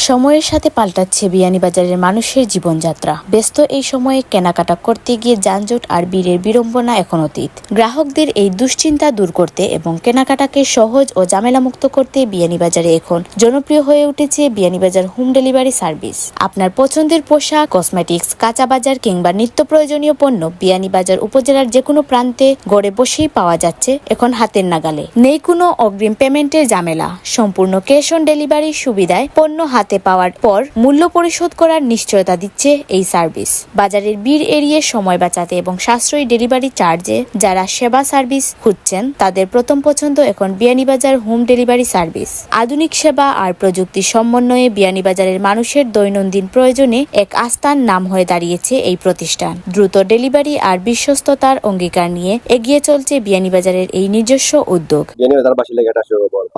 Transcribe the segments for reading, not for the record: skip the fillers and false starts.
সময়ের সাথে পাল্টাচ্ছে বিয়ানীবাজারের মানুষের জীবনযাত্রা। ব্যস্ত এই সময়ে কেনাকাটা করতে গিয়ে যানজট আর ভিড়ের বিড়ম্বনা এখন অতীত। গ্রাহকদের এই দুশ্চিন্তা দূর করতে এবং কেনাকাটাকে সহজ ও ঝামেলামুক্ত করতে বিয়ানীবাজারে এখন জনপ্রিয় হয়ে উঠেছে বিয়ানীবাজার হোম ডেলিভারি সার্ভিস। আপনার পছন্দের পোশাক, কসমেটিক্স, কাঁচা বাজার কিংবা নিত্য প্রয়োজনীয় পণ্য বিয়ানীবাজার উপজেলার যেকোনো প্রান্তে ঘরে বসেই পাওয়া যাচ্ছে এখন হাতের নাগালে। নেই কোনো অগ্রিম পেমেন্টের ঝামেলা, সম্পূর্ণ ক্যাশ অন ডেলিভারি সুবিধায় পণ্য হাতে পাওয়ার পর মূল্য পরিশোধ করার নিশ্চয়তা দিচ্ছে এই সার্ভিস। বাজারের ভিড় এড়িয়ে সময় বাঁচাতে এবং সাশ্রয়ী ডেলিভারি চার্জে যারা সেবা সার্ভিস খুঁজছেন তাদের প্রথম পছন্দ এখন বিয়ানীবাজার হোম ডেলিভারি সার্ভিস। আধুনিক সেবা আর প্রযুক্তির সমন্বয়ে বিয়ানীবাজারের মানুষের দৈনন্দিন প্রয়োজনে এক আস্থার নাম হয়ে দাঁড়িয়েছে এই প্রতিষ্ঠান। দ্রুত ডেলিভারি আর বিশ্বস্ততার অঙ্গীকার নিয়ে এগিয়ে চলছে বিয়ানীবাজারের এই নিজস্ব উদ্যোগ।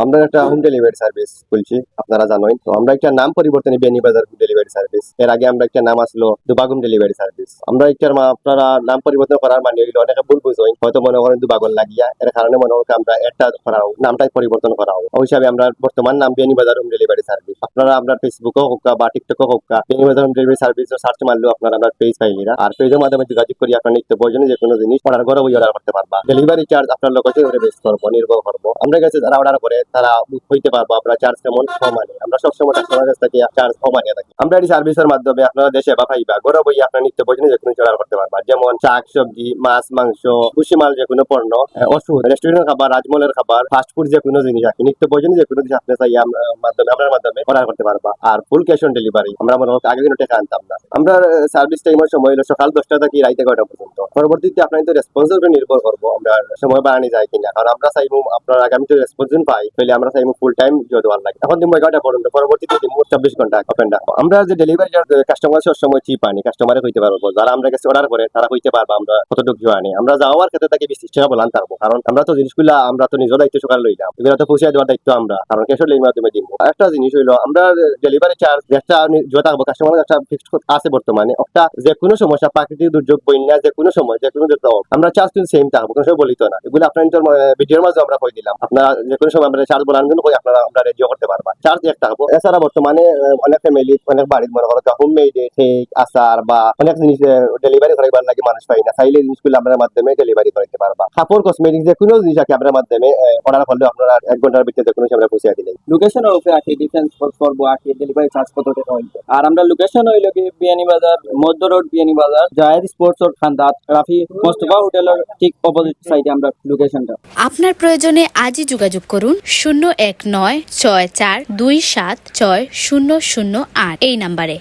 আমরা একটা হোম ডেলিভারি সার্ভিস খুলছি, আপনারা জানেন। তো আমরা একটা নাম পরিবর্তনে বিয়ানীবাজার হোম ডেলিভারি সার্ভিস, এর আগে আমরা একটা নাম আসলো দুবাগুন ডেলিভারি সার্ভিস। আমরা একটার আপনারা নাম পরিবর্তন করার মানে হইলো অনেকে ভুল বুঝেন, হয়তো মনে করেন দুবাগুন লাগিয়া, এর কারণে মনে হয় আমরা একটা করা হোক, নামটাই পরিবর্তন করা হোক। ওই হিসাবে আমরা বর্তমান নাম বিয়ানীবাজার হোম ডেলিভারি সার্ভিস। আপনারা আপনার ফেসবুকও হোক বা টিকটকও হোক, Beanibazar home delivery service search মারলেও আপনারা আপনার পেজ পাইলিরা, আর পেজের মাধ্যমে যোগাযোগ করি আপনার নিত্য প্রয়োজনীয় যে কোনো জিনিস অর্ডার করে অর্ডার করতে পারবা। ডেলিভারি চার্জ আপনার লোকেশন উপরে বেস করবো, নির্ভর করবো। আমরা কাছে যারা অর্ডার করে তারা হইতে পারবো আমরা চার্জ কেমন কমানি। আমরা সবসময় কাস্টমার কাছ থেকে চার্জ কমানিয়ে থাকি। আমরা এই সার্ভিসের মাধ্যমে আপনারা দেশে বা পাইবা ঘরে বই আপনার নিত্য প্রয়োজনীয় যে কোনো অর্ডার করতে পারবা, যেমন শাক সবজি, মাছ, মাংস, কৃষি মাল, যে কোনো পণ্য, ওষুধ, রেস্টুরেন্টের খাবার, রাজমহলের খাবার, ফাস্ট ফুড, যে কোনো জিনিস আছে নিত্য প্রয়োজনীয় যে কোনো জিনিস আপনি চাই আপনার মাধ্যমে অর্ডার করতে পারবা। আর ফুল ক্যাশ অন ডেলিভারি। আমরা মনে হয় আগে কিন্তু টাকা আনতাম না। আমরা সার্ভিস টাইমের সময় হলো সকাল 10টা থেকে রাত 11টা পর্যন্ত। পরবর্তীতে আপনার তো রেসপন্সের উপর নির্ভর করবো আমরা সময় বাড়ানো যায় কিনা, কারণ আমরা চাইবো আপনার আগামী তো রেসপন্স পাই, তাহলে আমরা চাইবো ফুল টাইম দেওয়ার লাগে। এখন দিন 11টা পর্যন্ত, পরবর্তীতে 24 ঘন্টা ওপেন রাখবো। আমরা যে ডেলিভারি কাস্টমার সবসময় চিপ আনি, কাস্টমারে হইতে পারবো, যারা আমরা কাছে অর্ডার করে তারা হইতে পারবো আমরা কতটুকু আনি। আমরা যাওয়ার ক্ষেত্রে তাকে 20 টাকা বলান পারবো, কারণ আমরা তো জিনিসগুলা আমরা তো নিজের দায়িত্ব সকালে লইলাম, এগুলো তো পৌঁছে দেওয়ার দায়িত্ব আমরা, কারণ ক্যাশ অন ডেলিভারির মাধ্যমে দিব। একটা জিনিস হইলো আমরা ডেলিভারি চার্জ যেটা যেটা থাকবো কাস্টমার একটা ফিক্সড আছে বর্তমানে, একটা যে কোনো সমস্যা, প্রাকৃতিক দুর্যোগ, বন্যা, যে কোনো সময় যে কোনো আমরা চার্জ কিন্তু সেম থাকবো, কোনো সময় বলিত না। এগুলো আপনার ভিডিওর মাঝে আমরা কই দিলাম, আপনারা যে কোনো সময় আমরা চার্জ বলার জন্য আপনারা আমরা রেডিও করতে পারবা, চার্জ এক থাকবো। এছাড়া বর্তমানে অনেক ফ্যামিলি, অনেক বাড়ির মনে করো হোম মেড কেক, আচার বা অনেক জিনিস ডেলিভারি করাইবার লাগে মানুষ পাই না, চাইলে জিনিসগুলো আপনার মাধ্যমে ডেলিভারি করতে পারবা। কাপড়, কসমেটিক, যে কোনো জিনিস আছে আপনার মাধ্যমে অর্ডার করলে আপনারা 1 ঘন্টার ভিতরে যে কোনো সময় পৌঁছে দিলেন। লোকেশনের উপরে আছে ডিফেন্স করবো আছে ডেলিভারি চার্জ কত টাকা হইবে। আর আমরা লোকেশন হইলো কি বিয়ানীবাজার মধ্য রোড, বিয়ানীবাজার জায়েদ স্পোর্টস রোড, খান্দাত রাফি মোস্তফা হোটেলের ঠিক অপোজিট সাইডে আমরা লোকেশনটা। আপনার প্রয়োজনে আজই যোগাযোগ করুন 01964276008 এই নাম্বারে।